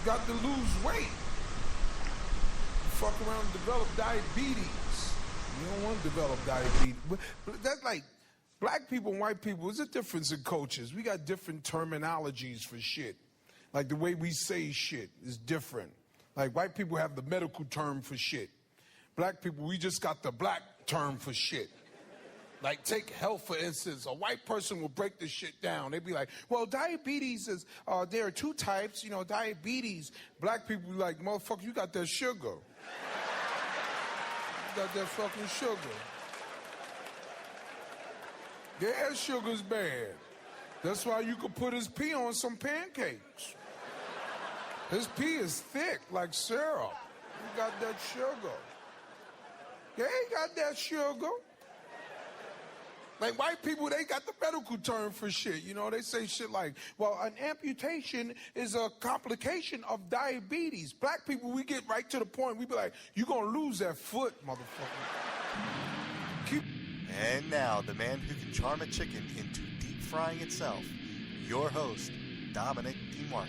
got to lose weight. Fuck around and develop diabetes. You don't want to develop diabetes. But that's like black people and white people. There's a difference in cultures. We got different terminologies for shit. Like the way we say shit is different. Like white people have the medical term for shit. Black people, we just got the black term for shit. Like take health for instance. A white person will break this shit down. They'd be like, well, diabetes is, there are two types, diabetes. Black people be like, motherfucker, you got that sugar. You got that fucking sugar. Yeah, sugar's bad. That's why you could put his pee on some pancakes. His pee is thick like syrup. You got that sugar. Yeah, he got that sugar. Like white people, they got the medical term for shit. They say shit like, well, an amputation is a complication of diabetes. Black people, we get right to the point. We be like, you gonna lose that foot, motherfucker. And now, the man who can charm a chicken into deep frying itself, your host, Dominic DeMarco.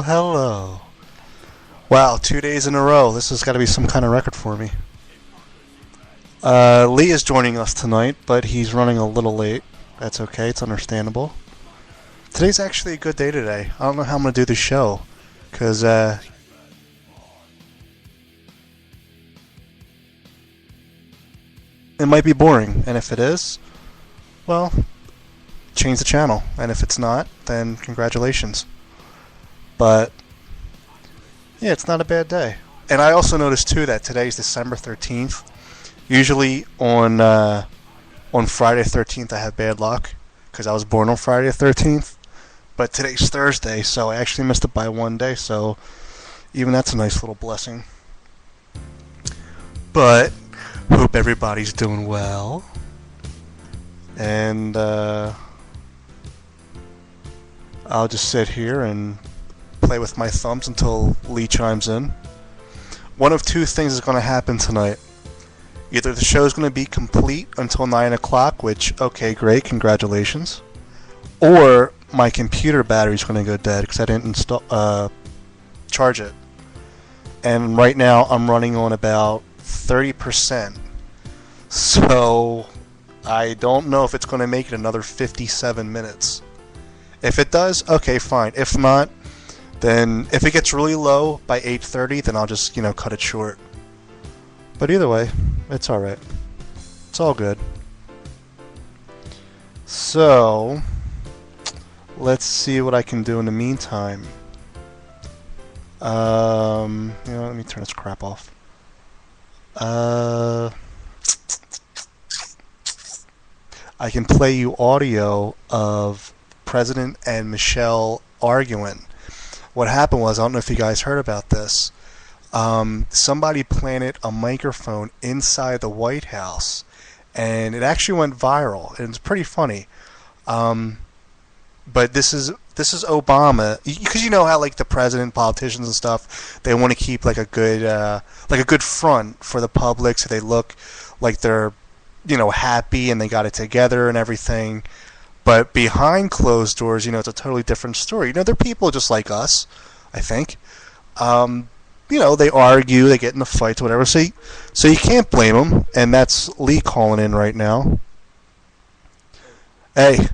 Hello. Wow, 2 days in a row. This has got to be some kind of record for me. Lee is joining us tonight, but he's running a little late. That's okay, it's understandable. Today's actually a good day today. I don't know how I'm going to do the show, because, it might be boring, and if it is, well, change the channel, and if it's not, then congratulations. But yeah, it's not a bad day. And I also noticed too that today's December 13th. Usually on Friday 13th I have bad luck because I was born on Friday 13th. But today's Thursday, so I actually missed it by one day. So even that's a nice little blessing. But hope everybody's doing well. And I'll just sit here and play with my thumbs until Lee chimes in. One of two things is going to happen tonight. Either the show is going to be complete until 9 o'clock, which, okay, great, congratulations. Or my computer battery is going to go dead because I didn't charge it. And right now I'm running on about 30%. So I don't know if it's going to make it another 57 minutes. If it does, okay, fine. If not, then if it gets really low by 8:30, then I'll just, cut it short. But either way, it's alright. It's all good. So, let's see what I can do in the meantime. Let me turn this crap off. I can play you audio of President and Michelle arguing. What happened was, I don't know if you guys heard about this, somebody planted a microphone inside the White House, and it actually went viral, and it's pretty funny. But this is Obama, because you know how like the president, politicians and stuff, they want to keep like a good front for the public, so they look like they're happy and they got it together and everything. But behind closed doors, it's a totally different story. They're people just like us, I think. They argue, they get into fights, whatever. So you can't blame them. And that's Lee calling in right now. Hey,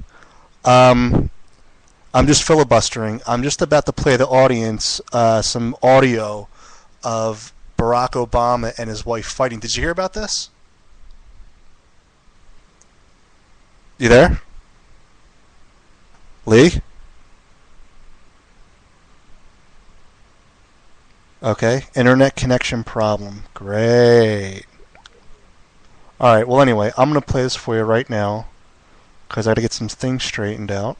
I'm just filibustering. I'm just about to play the audience some audio of Barack Obama and his wife fighting. Did you hear about this? You there? Lee? Okay, internet connection problem. Great. Alright, well anyway, I'm going to play this for you right now because I got to get some things straightened out.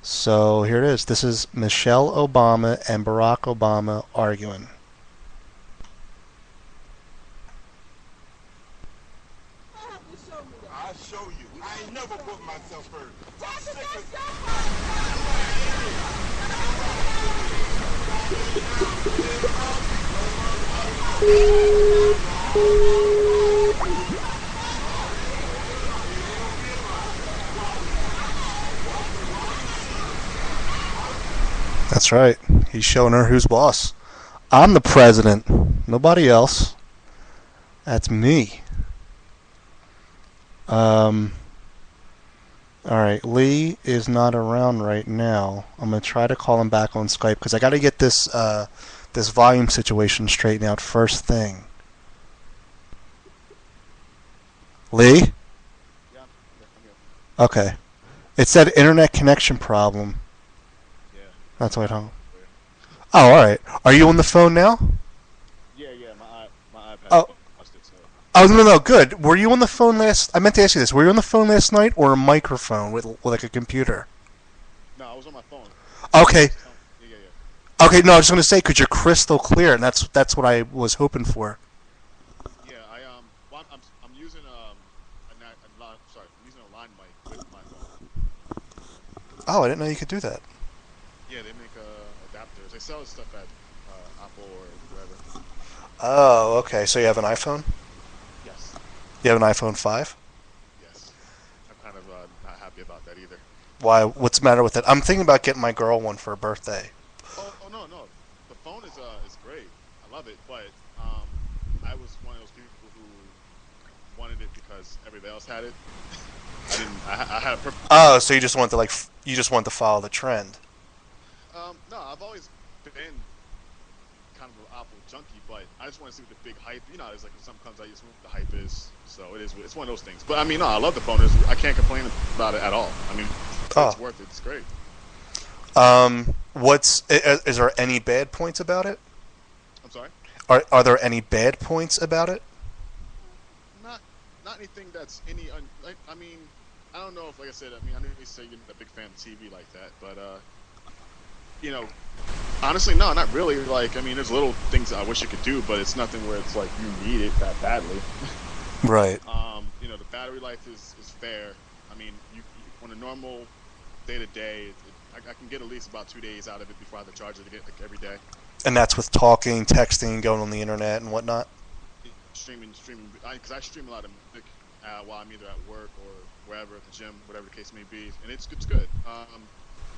So here it is. This is Michelle Obama and Barack Obama arguing. I'll show you. I ain't never put myself first. That's right. He's showing her who's boss. I'm the president. Nobody else. That's me. Alright, Lee is not around right now. I'm going to try to call him back on Skype because I got to get this this volume situation straightened out first thing. Lee? Yeah, Okay. It said internet connection problem. yeah. That's why I don't. Oh, alright. Are you on the phone now? Yeah, my iPad Oh. busted, so. Oh, no, good. Were you on the phone last... I meant to ask you this. Were you on the phone last night or a microphone with like a computer? No, I was on my phone. Okay. Yeah. Okay, no, I was going to say, because you're crystal clear, and that's what I was hoping for. Yeah, well, I'm using I'm using a line mic with my phone. Oh, I didn't know you could do that. Yeah, they make adapters. They sell this stuff at Apple or wherever. Oh, okay. So you have an iPhone? Yes, You have an iPhone 5? yes. I'm kind of not happy about that either. Why? What's the matter with it? I'm thinking about getting my girl one for her birthday. Oh no. The phone is great. I love it, but I was one of those people who wanted it because everybody else had it. I didn't. I had a perfect. Oh, so you just want to you just want to follow the trend. No, I've always been kind of an Apple junkie, but I just want to see what the big hype. You know, it's like when something comes out, you just know what the hype is. So it is. It's one of those things. But I mean, no, I love the phone. I can't complain about it at all. I mean, it's worth it. It's great. Is there any bad points about it? I'm sorry. Are there any bad points about it? Not anything that's any. I mean, I don't know if, like I said, I mean, I know you say you're not a big fan of TV like that, but you know, honestly, no, not really. Like, I mean, there's little things I wish it could do, but it's nothing where it's like you need it that badly. Right. You know, the battery life is fair. I mean, you on a normal day to day, I can get at least about 2 days out of it before I have to charge it again, like every day. And that's with talking, texting, going on the internet, and whatnot. Streaming, because I stream a lot of music while I'm either at work or wherever, at the gym, whatever the case may be, and it's good.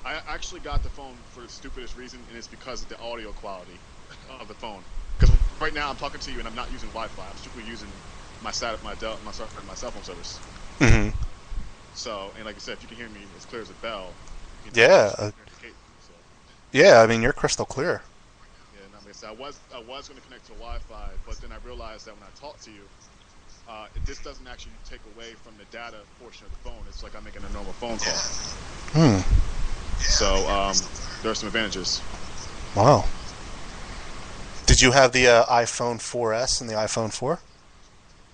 I actually got the phone for the stupidest reason, and it's because of the audio quality of the phone. Because right now I'm talking to you and I'm not using Wi-Fi. I'm strictly using my cell phone service. Mm-hmm. So, and like I said, if you can hear me as clear as a bell. Yeah. So. Yeah, I mean, you're crystal clear. Yeah, and like I said, I was going to connect to Wi-Fi, but then I realized that when I talk to you, this doesn't actually take away from the data portion of the phone. It's like I'm making a normal phone call. So there are some advantages. Wow. Did you have the iPhone 4S and the iPhone 4?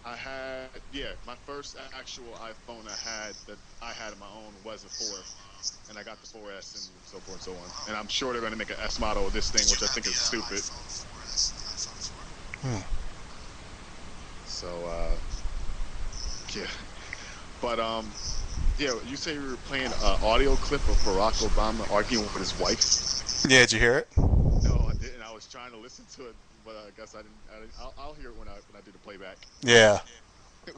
I had, my first actual iPhone I had on my own was a 4, and I got the 4S and so forth and so on. And I'm sure they're going to make an S model of this thing, which I think is stupid. So, yeah. But, yeah, you say you were playing an audio clip of Barack Obama arguing with his wife? Yeah, did you hear it? No, I didn't. I was trying to listen to it, but I guess I didn't. I'll hear it when I do the playback. Yeah.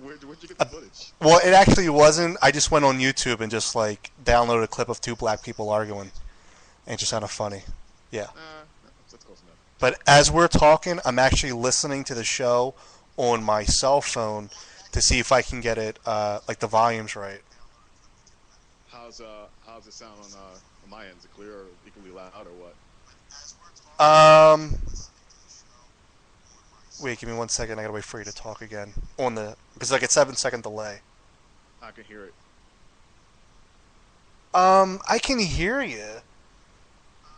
Where'd you get the footage? Well, it actually wasn't. I just went on YouTube and just downloaded a clip of two black people arguing, and it just sounded funny. Yeah. That's close enough. But as we're talking, I'm actually listening to the show on my cell phone to see if I can get it the volumes right. How's it sound on my end? Is it clear or equally loud or what? Wait, give me 1 second. I gotta wait for you to talk again because a 7-second delay. I can hear it. I can hear you.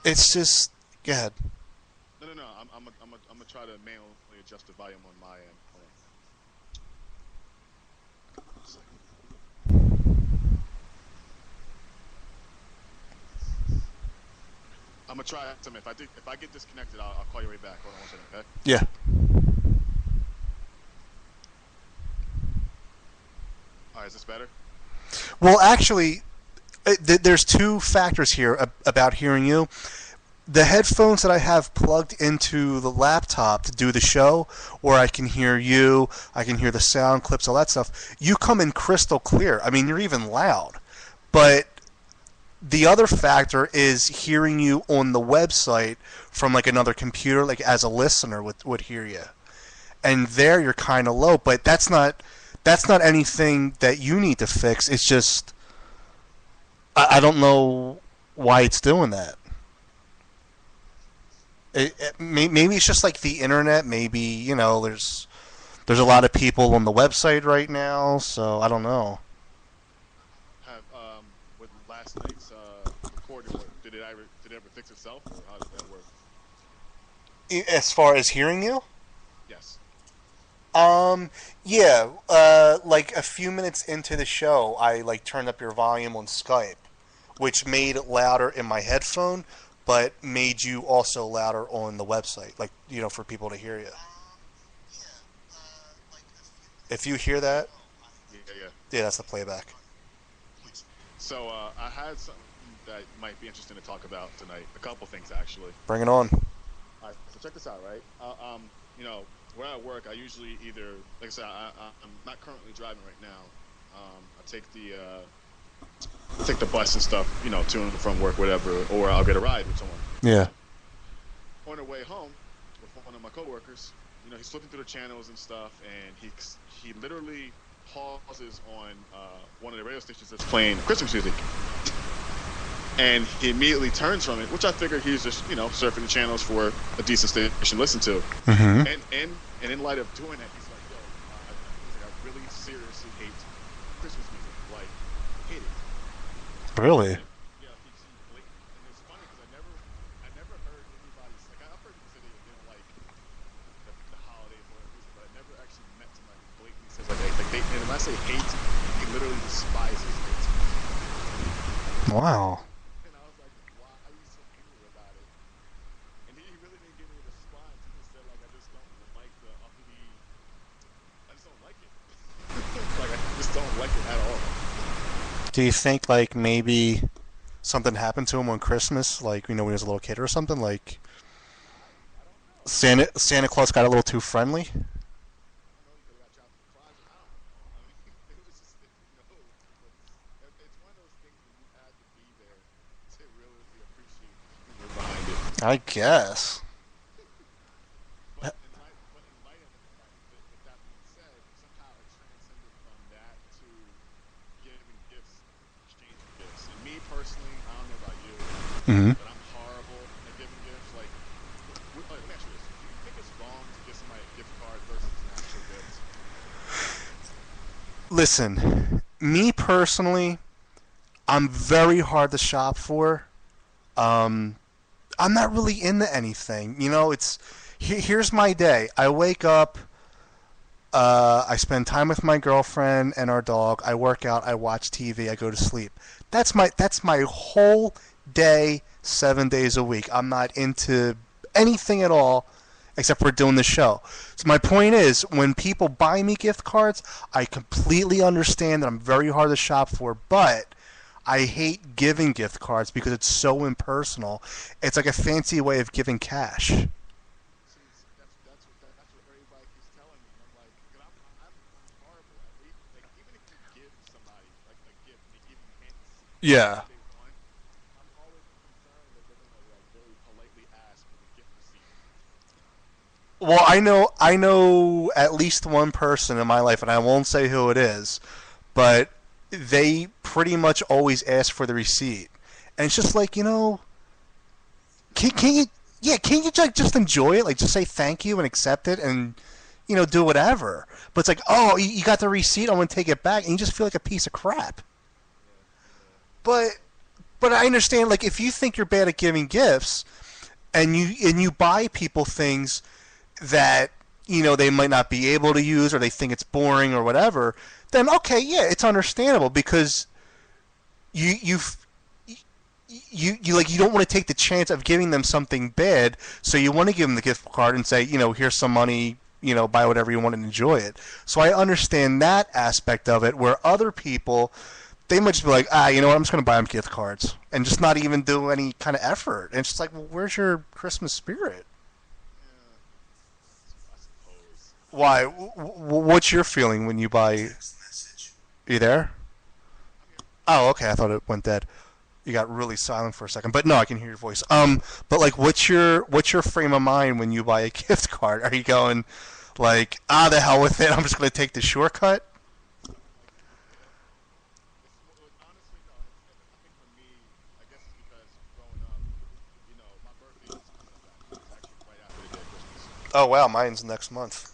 It's just go ahead. No. I'm gonna try to manually adjust the volume on my end. Hold on. 1 second. I'm gonna try something. If I get disconnected, I'll call you right back. Hold on 1 second, okay? Yeah. All right, is this better? Well, actually, there's two factors here about hearing you. The headphones that I have plugged into the laptop to do the show, where I can hear you, I can hear the sound clips, all that stuff, you come in crystal clear. I mean, you're even loud. But the other factor is hearing you on the website from like another computer, like as a listener would hear you. And there you're kind of low, but that's not anything that you need to fix. It's just I don't know why it's doing that. Maybe it's just like the internet. Maybe, you know, there's a lot of people on the website right now, so I don't know. Have with last night's recording, did it ever fix itself, or how did that work? As far as hearing you? Yes. Yeah, like a few minutes into the show, I like turned up your volume on Skype, which made it louder in my headphone, but made you also louder on the website, like, you know, for people to hear you. If you hear that, yeah, that's the playback. So I had something that might be interesting to talk about tonight. A couple things, actually. Bring it on. All right, so check this out, right? You know, where I work, I usually either, like I said, I'm not currently driving right now. I take the bus and stuff, you know, to and from work, whatever, or I'll get a ride with someone. Yeah. On the way home with one of my coworkers, you know, he's flipping through the channels and stuff, and he literally pauses on one of the radio stations that's playing Christmas music, and he immediately turns from it, which I figure he's just, you know, surfing the channels for a decent station to listen to. Mm-hmm. And in light of doing that, he's like, yo, I really seriously hate Christmas music, like, hate it. Really? Yeah, he's blatant. And it's funny because I never heard anybody, like, I've heard people say they don't like the holidays or music, but I never actually met somebody who blatantly says, like and when I say hate, he literally despises it. Wow. And I was like, why are you so angry about it? And he really didn't give me a response. He just said, like, I just don't like the uppity, I just don't like it. Like, I just don't like it at all. Do you think, like, maybe something happened to him on Christmas, like, you know, when he was a little kid or something? Like, Santa Claus got a little too friendly? I don't know, he could have got dropped in the closet. I don't know. I mean, it was just, it's one of those things where you had to be there to really appreciate the humor behind it. I guess. But in light of the fact that, with that being said, somehow it transcended from that to giving gifts, exchanging gifts. And me personally, I don't know about you, Mm-hmm. but I'm horrible at giving gifts. Like, let me ask you this: do you think it's wrong to give somebody a gift card versus an actual gift? Listen, me personally, I'm very hard to shop for. I'm not really into anything. You know, here's my day. I wake up, I spend time with my girlfriend and our dog. I work out, I watch TV, I go to sleep. That's my whole day, 7 days a week. I'm not into anything at all except for doing the show. So my point is, when people buy me gift cards, I completely understand that I'm very hard to shop for, but I hate giving gift cards because it's so impersonal. It's like a fancy way of giving cash. See, that's what everybody keeps telling me. And I'm like, 'cause I'm horrible at it. Like, even if you give somebody like a gift, they give you hints. Yeah. They want. I'm always concerned that they're gonna like very politely ask for the gift receipt. Well, I know at least one person in my life, and I won't say who it is, but they pretty much always ask for the receipt, and it's just like, you know, can you just enjoy it, like just say thank you and accept it, and you know, do whatever. But it's like, oh, you got the receipt, I'm gonna take it back, and you just feel like a piece of crap. But I understand, like, if you think you're bad at giving gifts, and you buy people things that they might not be able to use, or they think it's boring or whatever, then okay, yeah, it's understandable, because you don't want to take the chance of giving them something bad, so you want to give them the gift card and say, here's some money, buy whatever you want and enjoy it. So I understand that aspect of it, where other people, they might just be like, you know what, I'm just going to buy them gift cards and just not even do any kind of effort. And it's just like, well, where's your Christmas spirit? Why? What's your feeling when you buy? Are you there? Oh, okay. I thought it went dead. You got really silent for a second, but no, I can hear your voice. But like, what's your frame of mind when you buy a gift card? Are you going like, the hell with it, I'm just going to take the shortcut? Oh wow, mine's next month.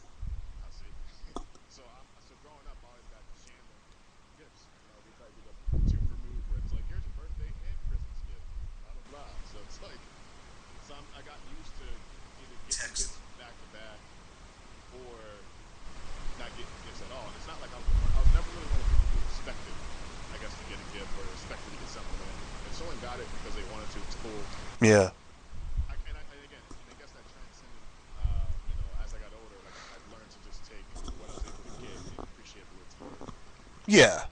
Yeah. Yeah.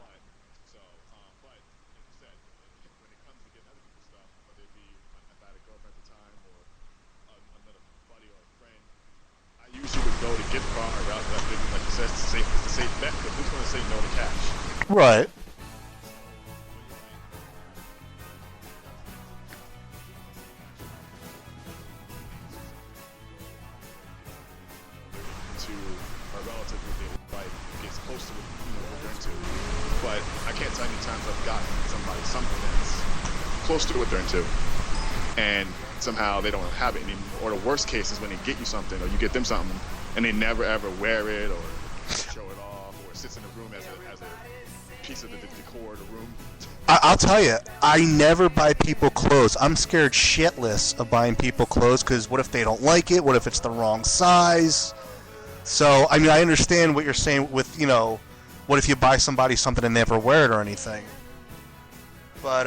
Go to gift card route, like you said, it's a safe bet. But who's going to say no to cash? Right. To a relative with their life gets close to what they're into. But I can't tell you how many times I've gotten somebody something that's close to what they're into, and somehow they don't have it anymore. Or the worst case is when they get you something, or you get them something, and they never ever wear it or show it off, or it sits in the room as a piece of the decor of the room. I'll tell you, I never buy people clothes. I'm scared shitless of buying people clothes, because what if they don't like it? What if it's the wrong size? So, I mean, I understand what you're saying with, what if you buy somebody something and never wear it or anything. But,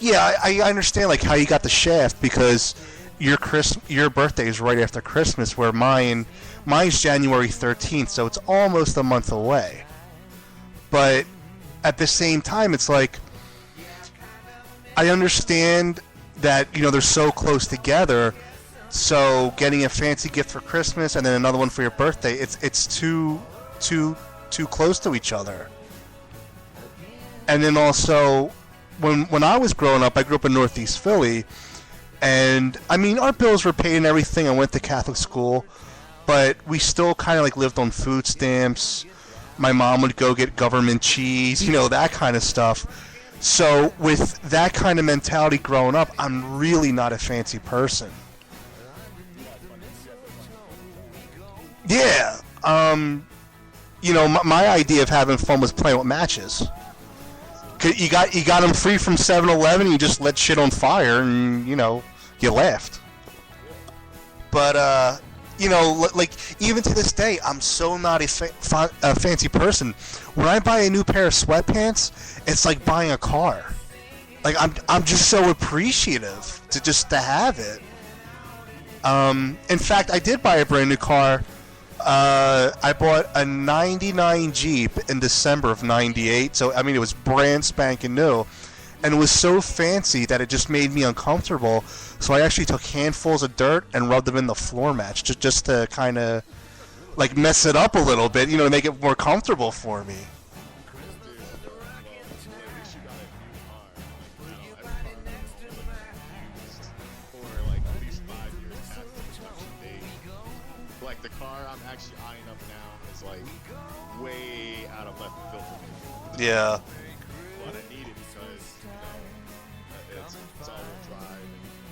yeah, I understand, like, how you got the shaft, because your birthday is right after Christmas, where mine's January 13th, so it's almost a month away. But at the same time, it's like, I understand that, they're so close together, so getting a fancy gift for Christmas and then another one for your birthday, it's too close to each other. And then also, when I was growing up, I grew up in Northeast Philly, and I mean, our bills were paid and everything. I went to Catholic school, but we still kind of like lived on food stamps. My mom would go get government cheese, that kind of stuff. So with that kind of mentality growing up, I'm really not a fancy person. Yeah, my idea of having fun was playing with matches. You got them free from 7-Eleven. You just let shit on fire, and you laughed. But like even to this day, I'm so not a fancy person. When I buy a new pair of sweatpants, it's like buying a car. Like I'm just so appreciative to have it. In fact, I did buy a brand new car. I bought a 99 Jeep in December of 98, so I mean it was brand spanking new, and it was so fancy that it just made me uncomfortable, so I actually took handfuls of dirt and rubbed them in the floor mats just to kind of like mess it up a little bit, to make it more comfortable for me. Like the car I'm actually eyeing up now is like way out of left field for me. Yeah. But I need it because it's all-wheel drive,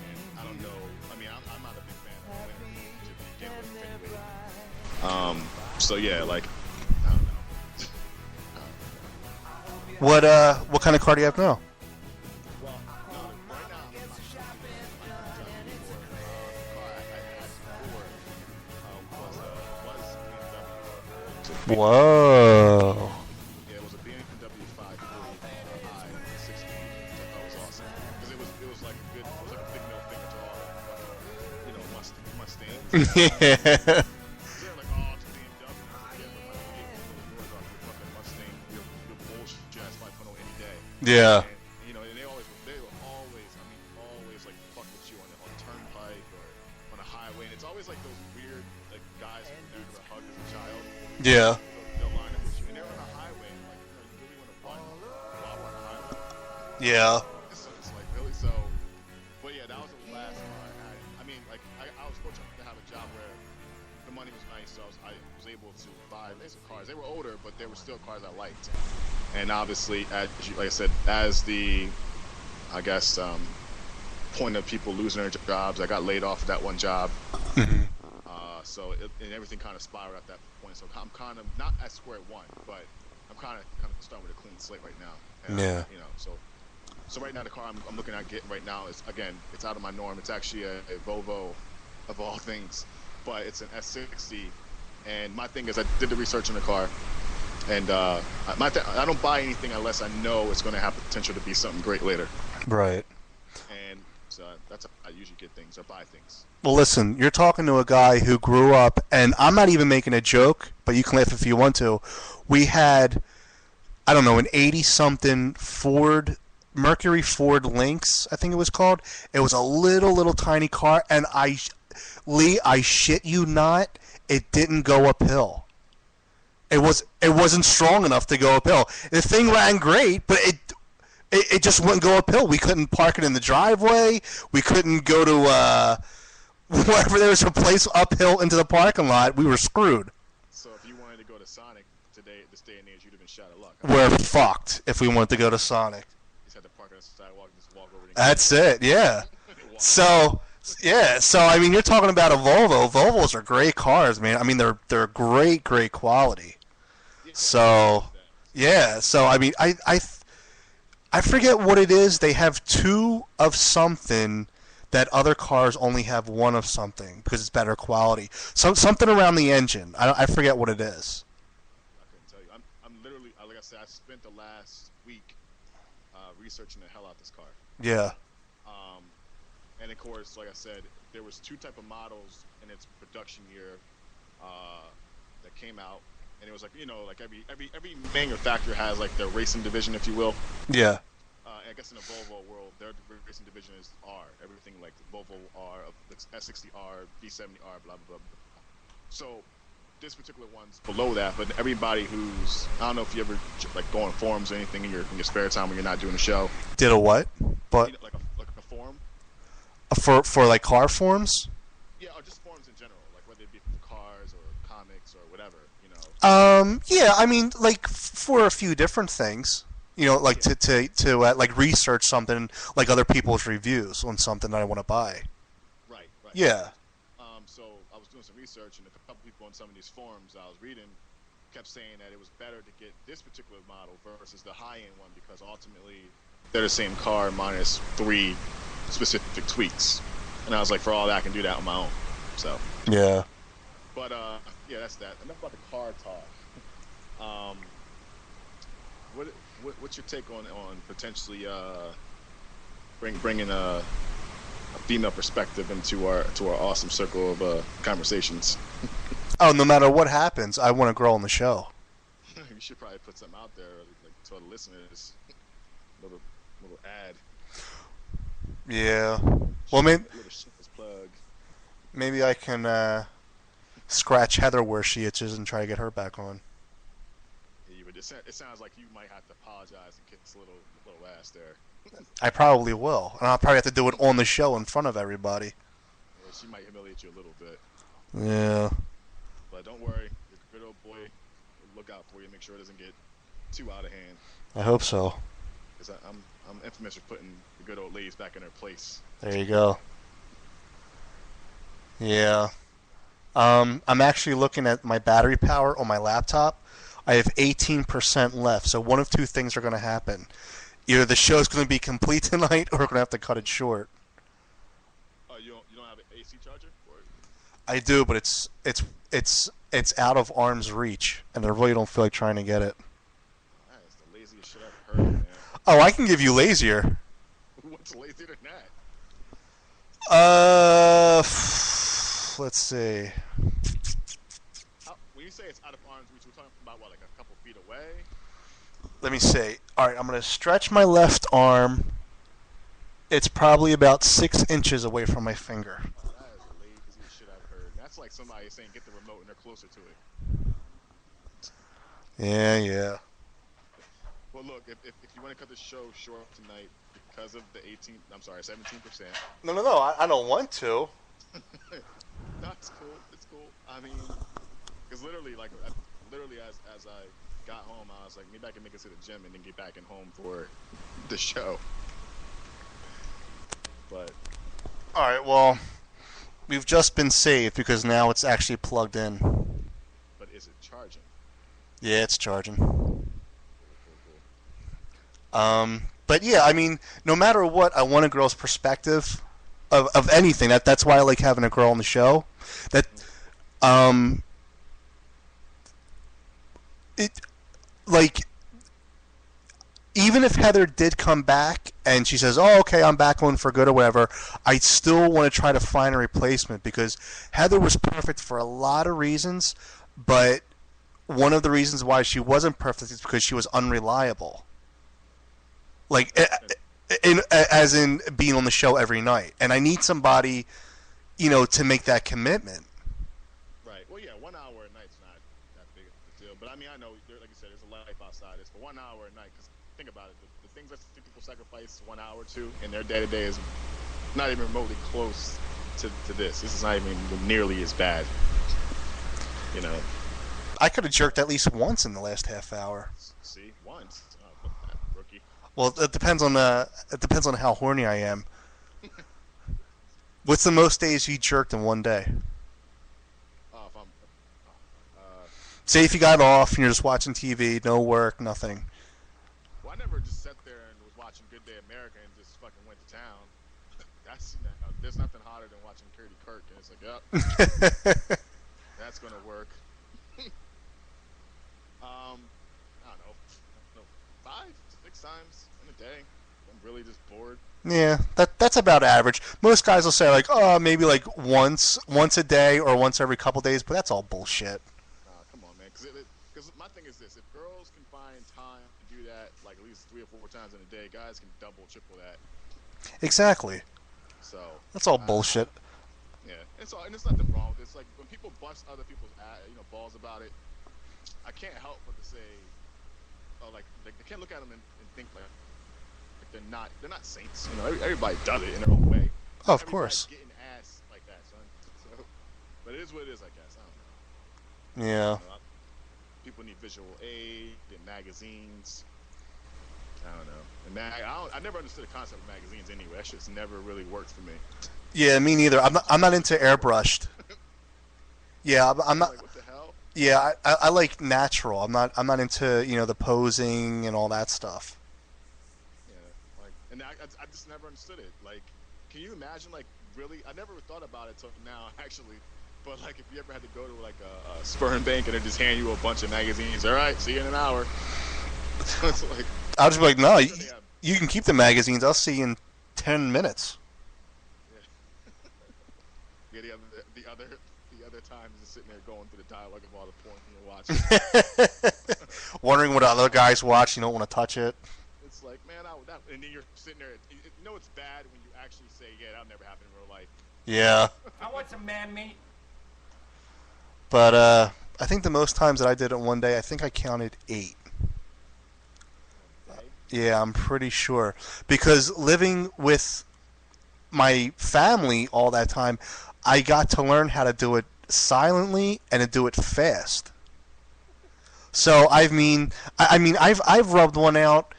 and I don't know. I mean, I'm not a big fan of winter to begin with anyway. So yeah, like I don't know. What kind of car do you have now? Well, no, right now I'm not Whoa. Yeah, it was a BMW 540i 6 speed, which I thought was awesome because it was like a good, it was like a big middle finger to all the fucking, Mustangs. Yeah. Because they're like, oh, it's a BMW. And I was like, yeah, but my nigga, you can blow the doors off your fucking Mustang, your bullshit ass 5.0 any day. Yeah. And they were always, I mean, always like fuck with you on the turnpike or on a highway, and it's always like those weird like guys who never got hugged as a child. Yeah. They'll line up with you, and they're on a highway, and like, you really want to run while we're on a highway? Yeah. So it's like really so. But yeah, that was the last car I had. I mean, like I was fortunate to have a job where the money was nice, so I was able to buy nicer cars. They were older, but they were still cars I liked. And obviously, like I said, as the, I guess, point of people losing their jobs, I got laid off of that one job. Mhm. And everything kind of spiraled at that point. So I'm kind of not at square one, but I'm kind of starting with a clean slate right now. And, Yeah. So right now the car I'm looking at getting right now is, again, it's out of my norm. It's actually a Volvo, of all things, but it's an S60. And my thing is, I did the research on the car, and I don't buy anything unless I know it's going to have potential to be something great later. Right. And so that's how I usually get things or buy things. Well, listen, you're talking to a guy who grew up, and I'm not even making a joke, but you can laugh if you want to. We had, I don't know, an 80-something Mercury Ford Lynx, I think it was called. It was a little tiny car, and I shit you not, it didn't go uphill. It wasn't strong enough to go uphill. The thing ran great, but it just wouldn't go uphill. We couldn't park it in the driveway. We couldn't go to wherever there was a place uphill into the parking lot. We were screwed. So if you wanted to go to Sonic today, this day and age, you'd have been shot of luck. We're fucked if we wanted to go to Sonic. You just had to park on the sidewalk and just walk over to That's it, yeah. So I mean, you're talking about a Volvo. Volvos are great cars, man. I mean, they're great quality. So, yeah. So I mean, I forget what it is. They have two of something that other cars only have one of something because it's better quality. Something around the engine. I forget what it is. I couldn't tell you. I'm literally, like I said, I spent the last week researching the hell out this car. Yeah. And of course, like I said, there was two type of models in its production year that came out, and it was like, like every manufacturer has like their racing division, if you will. Yeah. I guess in the Volvo world, their racing division is R. Everything like the Volvo R, the S60R, B70R, blah blah blah. So this particular one's below that, but everybody who's, I don't know if you ever like go on forums or anything in your spare time when you're not doing a show. Did a what? But Like a forum. For like car forums? Yeah, or just forums in general, like whether it be for cars or comics or whatever, Yeah, I mean, like for a few different things, like to like research something, like other people's reviews on something that I want to buy. Right. Yeah. So I was doing some research, and a couple people on some of these forums I was reading kept saying that it was better to get this particular model versus the high-end one because ultimately they're the same car minus 3 specific tweaks. And I was like, for all that, I can do that on my own. So. Yeah. But yeah, that's that. Enough about the car talk. What's your take on potentially bringing a female perspective into our awesome circle of conversations? Oh, no matter what happens, I want a girl on the show. You should probably put something out there, like to the listeners. Little ad. Yeah. Well, maybe Plug. maybe I can scratch Heather where she itches and try to get her back on. Yeah, it sounds like you might have to apologize and kiss a little ass there. I probably will, and I'll probably have to do it on the show in front of everybody. Yeah, she might humiliate you a little bit. Yeah. But don't worry, your good old boy will look out for you, make sure it doesn't get too out of hand. I hope so. Because I'm infamous for putting the good old ladies back in their place. There you go. Yeah. I'm actually looking at my battery power on my laptop. I have 18% left, so one of two things are going to happen. Either the show's going to be complete tonight, or we're going to have to cut it short. Oh, you don't have an AC charger? I do, but it's out of arm's reach, and I really don't feel like trying to get it. That is the laziest shit I've heard, man. Oh, I can give you lazier. What's lazier than that? Let's see. When you say it's out of arm's reach, we're talking about what, like a couple feet away? Let me see. All right, I'm gonna stretch my left arm. It's probably about 6 inches away from my finger. Oh, that is the laziest shit I've heard. That's like somebody saying get the remote and they're closer to it. Yeah. Well, look, if you want to cut the show short tonight because of the 17%. No. I don't want to. That's cool. It's cool. I mean, because literally, as I got home, I was like, maybe I can make it to the gym and then get back in home for the show. But All right, well, we've just been saved because now it's actually plugged in. but is it charging? Yeah, it's charging. Cool. But yeah, I mean, no matter what, I want a girl's perspective of anything. That's why I like having a girl on the show. That, even if Heather did come back and she says, "Oh, okay, I'm back on for good" or whatever, I still want to try to find a replacement because Heather was perfect for a lot of reasons, but one of the reasons why she wasn't perfect is because she was unreliable. Like, as in being on the show every night. And I need somebody, to make that commitment. Right. Well, yeah, 1 hour a night's not that big of a deal. But I mean, I know, like you said, there's a life outside this. For 1 hour a night, because think about it, the things that people sacrifice 1 hour to in their day-to-day is not even remotely close to this. This is not even nearly as bad. I could have jerked at least once in the last half hour. See, once. Oh, rookie. Well, it depends on how horny I am. What's the most days you jerked in one day? Oh, if I'm, Say if you got off and you're just watching TV, no work, nothing. well, I never just sat there and was watching Good Day America and just fucking went to town. There's nothing hotter than watching Katie Kirk, and it's like, yep, that's gonna work. I don't know, 5, 6 times in a day. I'm really just bored. Yeah, that's about average. Most guys will say like, oh, maybe like once a day or once every couple days, but that's all bullshit. Come on, man. Because my thing is this: if girls can find time to do that, like at least 3 or 4 times in a day, guys can double, triple that. Exactly. So that's all bullshit. Yeah, and there's nothing wrong with it. It's like when people bust other people's balls about it, I can't help but to say, like I can't look at them and think like they're not saints. Everybody does it in their own way. Oh, of course. Getting ass like that, son. So, but it is what it is, I guess. I don't know. Yeah. People need visual aid and magazines. I don't know. And I never understood the concept of magazines anyway. That shit's never really worked for me. Yeah, me neither. I'm not into airbrushed. Yeah, I'm not. Like, what the hell? Yeah, I like natural. I'm not into the posing and all that stuff. Yeah, and I just never understood it. Like, can you imagine? Like, really, I never thought about it till now, actually. But like, if you ever had to go to like a sperm bank and they just hand you a bunch of magazines, all right, see you in an hour. It's like, I'll just be like, no, you can keep the magazines. I'll see you in 10 minutes. Yeah, the other time is just sitting there going through the dialogue of all the porn you're watching. Wondering what other guys watch. You don't want to touch it. It's like, man, and then you're sitting there. It's bad when you actually say, yeah, that'll never happen in real life. Yeah. I want some man meat. But I think the most times that I did it one day, I think I counted 8. Okay. Yeah, I'm pretty sure. Because living with my family all that time, I got to learn how to do it silently and to do it fast. So I've rubbed one out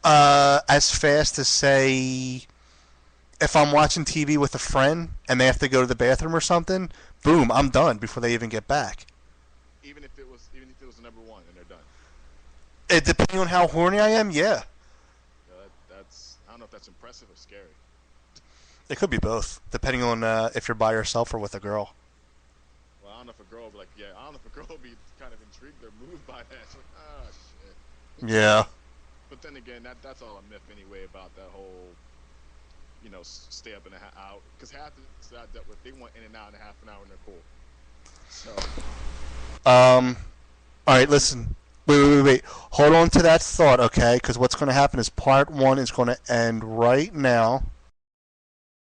as fast as, say, if I'm watching TV with a friend and they have to go to the bathroom or something, boom, I'm done before they even get back. Even if it was the number one and they're done. Depending on how horny I am, yeah. That's I don't know if that's impressive or scary. It could be both, depending on if you're by yourself or with a girl. don't know if a girl will be like, yeah, I don't know if a girl will be kind of intrigued or moved by that. It's like, ah, shit. Yeah. But then again, that's all a myth anyway about that whole, stay up and out. Because half the that I dealt with, they want in and out in half an hour and they're cool. So. All right, listen. Wait. Hold on to that thought, okay? Because what's going to happen is part 1 is going to end right now.